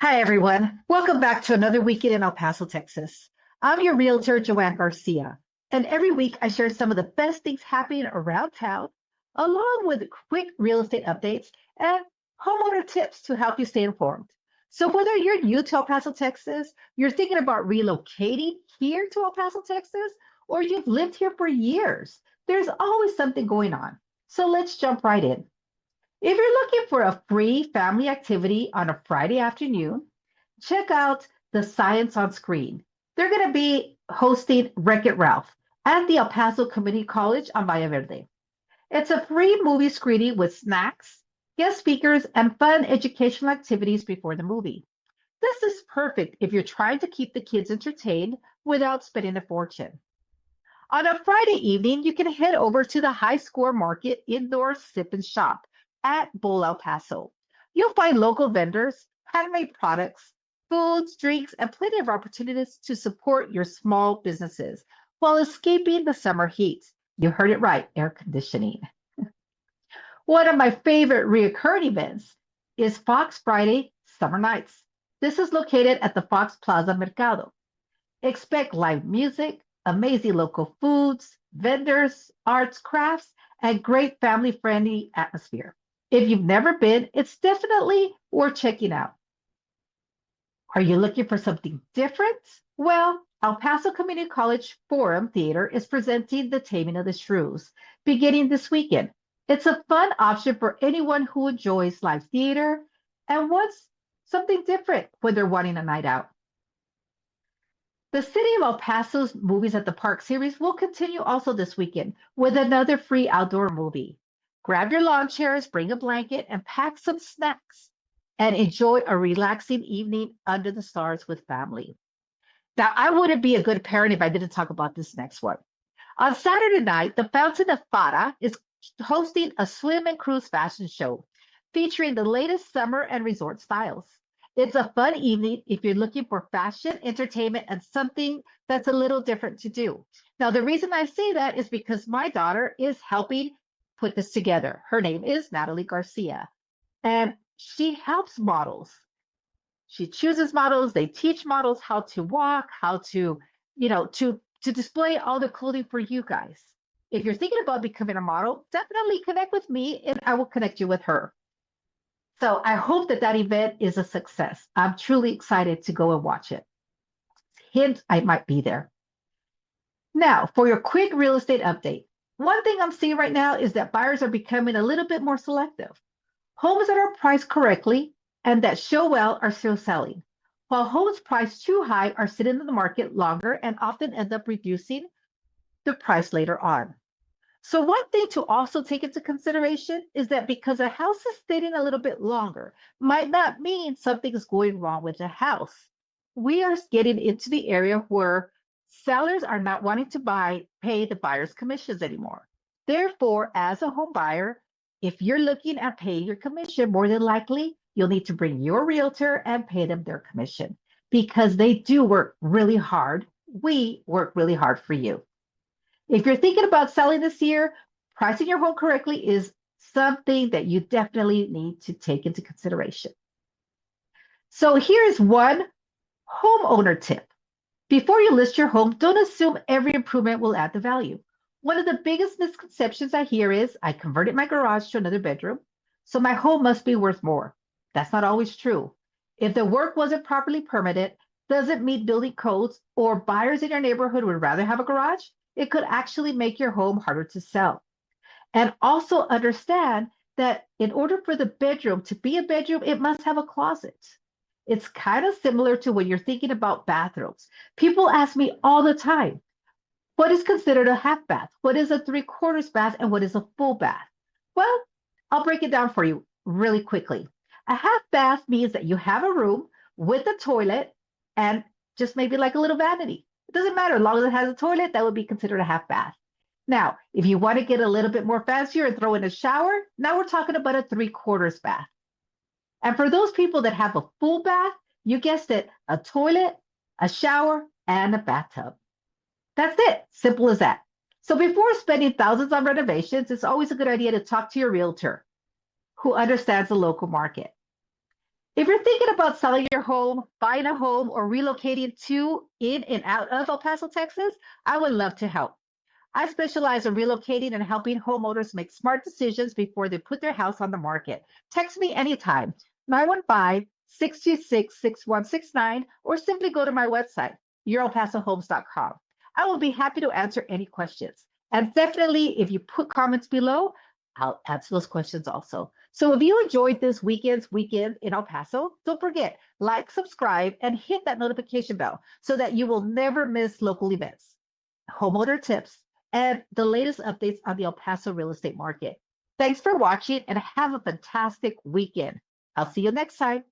Hi, everyone. Welcome back to another weekend in El Paso, Texas. I'm your realtor, Joanne Garcia, and every week I share some of the best things happening around town, along with quick real estate updates and homeowner tips to help you stay informed. So, whether you're new to El Paso, Texas, you're thinking about relocating here to El Paso, Texas, or you've lived here for years, there's always something going on. So, let's jump right in. If you're looking for a free family activity on a Friday afternoon, check out the Science on Screen. They're going to be hosting Wreck-It Ralph at the El Paso Community College on Valle Verde. It's a free movie screening with snacks, guest speakers, and fun educational activities before the movie. This is perfect if you're trying to keep the kids entertained without spending a fortune. On a Friday evening, you can head over to the High Score Market indoor sip and shop at Bowl El Paso. You'll find local vendors, handmade products, foods, drinks, and plenty of opportunities to support your small businesses while escaping the summer heat. You heard it right, air conditioning. One of my favorite reoccurring events is Fox Friday Summer Nights. This is located at the Fox Plaza Mercado. Expect live music, amazing local foods, vendors, arts, crafts, and great family friendly atmosphere. If you've never been, it's definitely worth checking out. Are you looking for something different? Well, El Paso Community College Forum Theater is presenting The Taming of the Shrews beginning this weekend. It's a fun option for anyone who enjoys live theater and wants something different when they're wanting a night out. The City of El Paso's Movies at the Park series will continue also this weekend with another free outdoor movie. Grab your lawn chairs, bring a blanket, and pack some snacks and enjoy a relaxing evening under the stars with family. Now, I wouldn't be a good parent if I didn't talk about this next one. On Saturday night, the Fountain of Fara is hosting a swim and cruise fashion show featuring the latest summer and resort styles. It's a fun evening if you're looking for fashion, entertainment, and something that's a little different to do. Now, the reason I say that is because my daughter is helping put this together. Her name is Natalie Garcia, and she helps models. She chooses models, they teach models how to walk, how to, to display all the clothing for you guys. If you're thinking about becoming a model, definitely connect with me and I will connect you with her. So I hope that that event is a success. I'm truly excited to go and watch it. Hint, I might be there. Now, for your quick real estate update. One thing I'm seeing right now is that buyers are becoming a little bit more selective. Homes that are priced correctly and that show well are still selling, while homes priced too high are sitting in the market longer and often end up reducing the price later on. So, one thing to also take into consideration is that because a house is sitting a little bit longer, might not mean something is going wrong with the house. We are getting into the area where sellers are not wanting to pay the buyer's commissions anymore. Therefore, as a home buyer, if you're looking at paying your commission, more than likely you'll need to bring your realtor and pay them their commission because they do work really hard. We work really hard for you. If you're thinking about selling this year, pricing your home correctly is something that you definitely need to take into consideration. So here's one homeowner tip. Before you list your home, don't assume every improvement will add the value. One of the biggest misconceptions I hear is I converted my garage to another bedroom, so my home must be worth more. That's not always true. If the work wasn't properly permitted, doesn't meet building codes, or buyers in your neighborhood would rather have a garage, it could actually make your home harder to sell. And also understand that in order for the bedroom to be a bedroom, it must have a closet. It's kind of similar to when you're thinking about bathrooms. People ask me all the time, what is considered a half bath? What is a three-quarters bath? And what is a full bath? Well, I'll break it down for you really quickly. A half bath means that you have a room with a toilet and just maybe like a little vanity. It doesn't matter. As long as it has a toilet, that would be considered a half bath. Now, if you want to get a little bit more fancier and throw in a shower, now we're talking about a three-quarters bath. And for those people that have a full bath, you guessed it, a toilet, a shower, and a bathtub. That's it. Simple as that. So before spending thousands on renovations, it's always a good idea to talk to your realtor who understands the local market. If you're thinking about selling your home, buying a home, or relocating to, in, and out of El Paso, Texas, I would love to help. I specialize in relocating and helping homeowners make smart decisions before they put their house on the market. Text me anytime, 915-626-6169, or simply go to my website, yourelpasohomes.com. I will be happy to answer any questions. And definitely, if you put comments below, I'll answer those questions also. So if you enjoyed this weekend's weekend in El Paso, don't forget, like, subscribe, and hit that notification bell so that you will never miss local events, homeowner tips, and the latest updates on the El Paso real estate market. Thanks for watching and have a fantastic weekend. I'll see you next time.